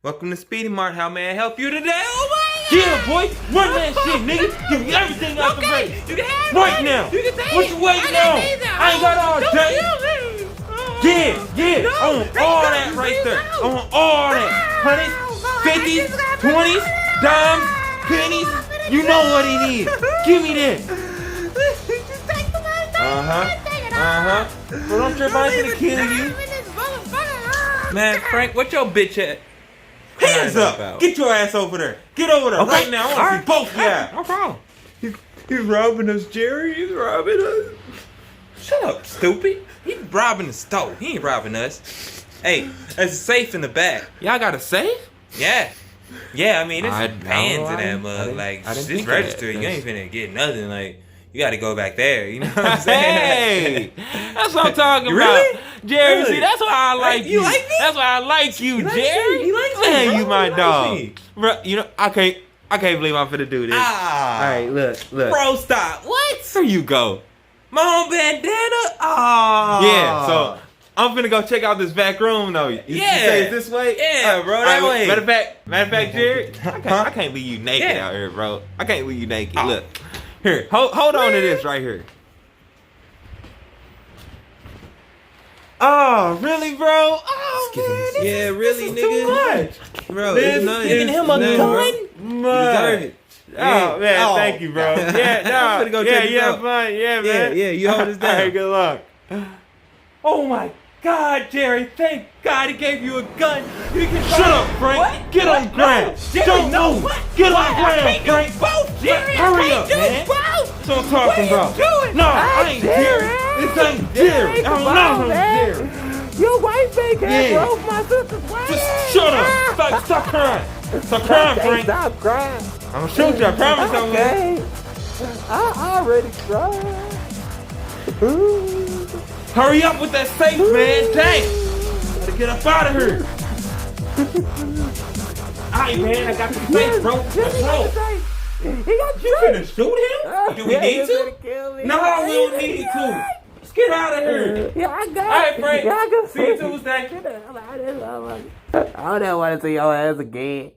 Welcome to Speedy Mart. How may I help you today? Oh my God! Yeah, boy! Run that shit, nigga! Give me everything out the way! You can have right now! What you waiting on? I ain't got all day! Yeah! I want all that right there! I want all that! 100s, 50s, 20s, dimes, pennies! You know what it is! Give me that! Well, don't trip, I ain't gonna kill you! Man, Frank, what your bitch at? Hands up! About? Get your ass over there! Get over there right now! I want to see both of y'all! No problem. He's robbing us, Jerry. He's robbing us. Shut up, stupid. He's robbing the store. He ain't robbing us. Hey, there's a safe in the back. Y'all got a safe? Yeah. Yeah, I mean, there's pans in that mug. Like, this register, you ain't finna get nothing. Like, you gotta go back there. You know what I'm saying? Hey! That's what I'm talking about. Really? Jerry, Really? see, that's why I like you. You like me? That's why I like you, Jerry. You like me? Man, you my dog. Me. Bro, you know, I can't believe I'm finna do this. Alright, look. Bro, stop. What? There you go. My own bandana? Oh. Yeah, so I'm finna go check out this back room though. You say it's this way? Yeah, bro, that way. Matter of fact, Jerry, I can't leave you naked out here, bro. I can't leave you naked. Look. Here, hold on to this right here. Oh, really, bro? Oh, man, yeah, really, this is nigga. too much. Bro, This it's nothing. giving him a gun? You deserve it. Oh, man, thank you, bro. Yeah, I'm gonna go check this out. fun. Yeah, man. Yeah, you hold this down. All right, good luck. Oh, my God, Jerry. Thank God he gave you a gun. You can shut up, Frank. What? Get on the ground. Don't move. Get on the ground, Frank. Both, Jerry. Hurry up, man. Both. That's what I'm talking about. Doing? No, I ain't Jerry. This ain't Jerry. I don't know who's Jerry. Your white fake ass broke my sister's way. Just shut up. Stop crying. Stop crying, Frank. Stop crying. I'm gonna shoot you. I promise I will. Okay. I already cried. Hurry up with that safe, man. Dang. Gotta get up out of here. Alright, man. I got the safe, bro. Let's roll. He got You finna shoot him? Do we need to? No, we don't need to. Let's get out of here. Yeah, I got it. Alright, Frank. Yeah, I got See you Tuesday. I don't want to see your ass again.